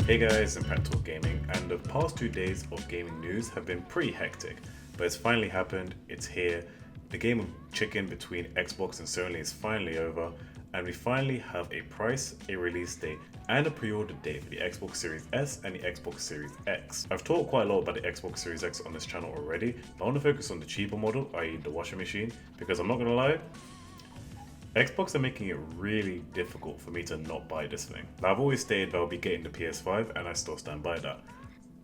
Hey guys, Impractical Gaming, and the past 2 days of gaming news have been pretty hectic, but it's finally happened, it's here. The game of chicken between Xbox and Sony is finally over, and we finally have a price, a release date, and a pre-order date for the Xbox Series S and the Xbox Series X. I've talked quite a lot about the Xbox Series X on this channel already, but I want to focus on the cheaper model, i.e. the washing machine, because I'm not gonna lie, Xbox are making it really difficult for me to not buy this thing. Now, I've always stated that I'll be getting the PS5 and I still stand by that.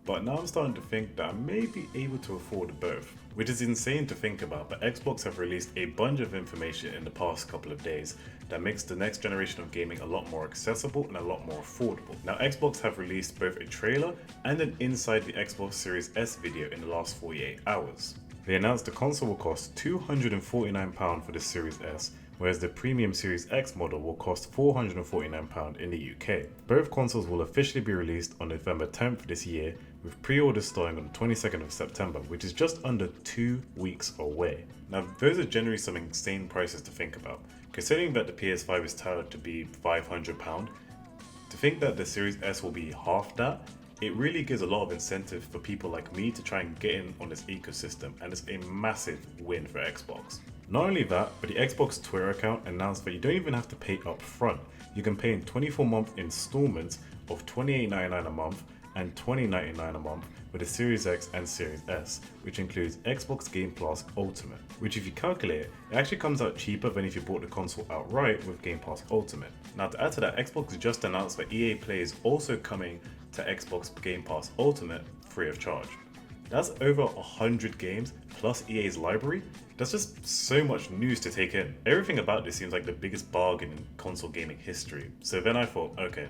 But now I'm starting to think that I may be able to afford both, which is insane to think about, but Xbox have released a bunch of information in the past couple of days that makes the next generation of gaming a lot more accessible and a lot more affordable. Now, Xbox have released both a trailer and an inside the Xbox Series S video in the last 48 hours. They announced the console will cost £249 for the Series S, whereas the premium Series X model will cost £449 in the UK. Both consoles will officially be released on November 10th this year, with pre-orders starting on the 22nd of September, which is just under 2 weeks away. Now, those are generally some insane prices to think about. Considering that the PS5 is touted to be £500, to think that the Series S will be half that, it really gives a lot of incentive for people like me to try and get in on this ecosystem, and it's a massive win for Xbox. Not only that, but the Xbox Twitter account announced that you don't even have to pay up front. You can pay in 24-month installments of $28.99 a month and $20.99 a month with the Series X and Series S, which includes Xbox Game Pass Ultimate, which if you calculate it, it actually comes out cheaper than if you bought the console outright with Game Pass Ultimate. Now, to add to that, Xbox just announced that EA Play is also coming to Xbox Game Pass Ultimate free of charge. That's over 100 games plus EA's library. That's just so much news to take in. Everything about this seems like the biggest bargain in console gaming history. So then I thought, okay,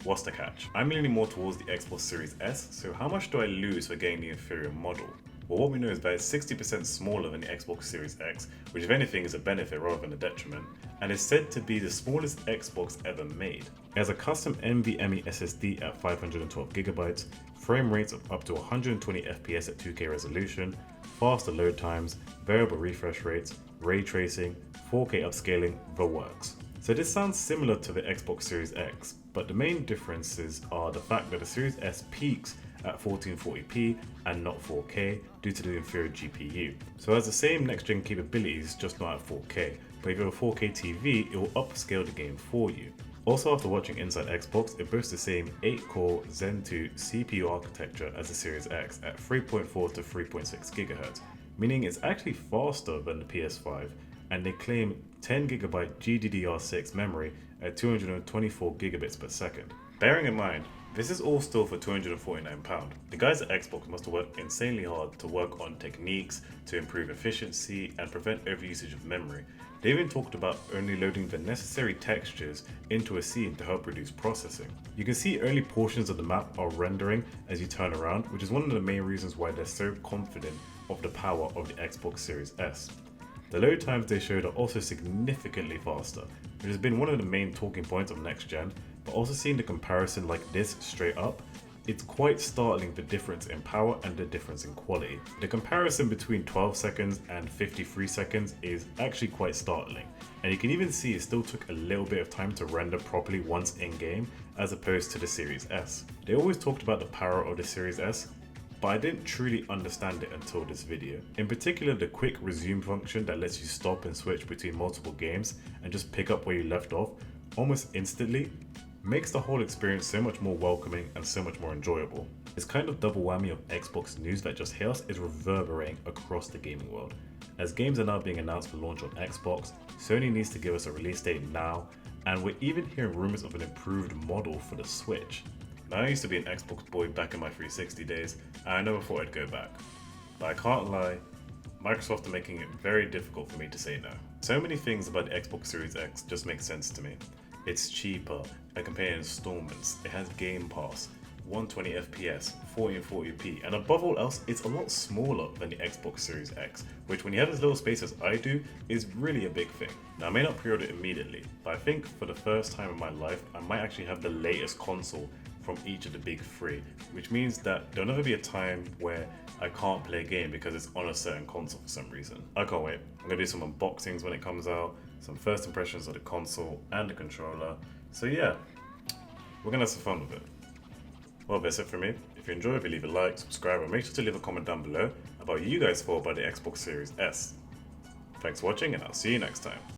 what's the catch? I'm leaning more towards the Xbox Series S, so how much do I lose for getting the inferior model? Well, what we know is that it's 60% smaller than the Xbox Series X, which if anything is a benefit rather than a detriment, and is said to be the smallest Xbox ever made. It has a custom NVMe SSD at 512GB, frame rates of up to 120 FPS at 2K resolution, faster load times, variable refresh rates, ray tracing, 4K upscaling, the works. So this sounds similar to the Xbox Series X, but the main differences are the fact that the Series S peaks at 1440p and not 4K due to the inferior GPU. So it has the same next-gen capabilities, just not at 4K, but if you have a 4K TV, it will upscale the game for you. Also, after watching Inside Xbox, it boasts the same 8-core Zen 2 CPU architecture as the Series X at 3.4 to 3.6 GHz, meaning it's actually faster than the PS5, and they claim 10GB GDDR6 memory at 224 gigabits per second. Bearing in mind, this is all still for £249. The guys at Xbox must have worked insanely hard to work on techniques to improve efficiency and prevent overusage of memory. They even talked about only loading the necessary textures into a scene to help reduce processing. You can see only portions of the map are rendering as you turn around, which is one of the main reasons why they're so confident of the power of the Xbox Series S. The load times they showed are also significantly faster, which has been one of the main talking points of next gen, but also seeing the comparison like this straight up, it's quite startling the difference in power and the difference in quality. The comparison between 12 seconds and 53 seconds is actually quite startling, and you can even see it still took a little bit of time to render properly once in game as opposed to the Series S. They always talked about the power of the Series S, but I didn't truly understand it until this video. In particular, the quick resume function that lets you stop and switch between multiple games and just pick up where you left off almost instantly makes the whole experience so much more welcoming and so much more enjoyable. This kind of double whammy of Xbox news that just hit us is reverberating across the gaming world. As games are now being announced for launch on Xbox, Sony needs to give us a release date now, and we're even hearing rumors of an improved model for the Switch. Now, I used to be an Xbox boy back in my 360 days, and I never thought I'd go back. But I can't lie, Microsoft are making it very difficult for me to say no. So many things about the Xbox Series X just make sense to me. It's cheaper, I can pay in installments, it has Game Pass, 120 FPS, 1440p, and above all else, it's a lot smaller than the Xbox Series X, which when you have as little space as I do, is really a big thing. Now, I may not pre-order it immediately, but I think for the first time in my life, I might actually have the latest console from each of the big three, which means that there'll never be a time where I can't play a game because it's on a certain console for some reason. I can't wait. I'm gonna do some unboxings when it comes out, some first impressions of the console and the controller. So yeah, we're gonna have some fun with it. Well, that's it for me. If you enjoyed, leave a like, subscribe, and make sure to leave a comment down below about what you guys thought about the Xbox Series S. Thanks for watching, and I'll see you next time.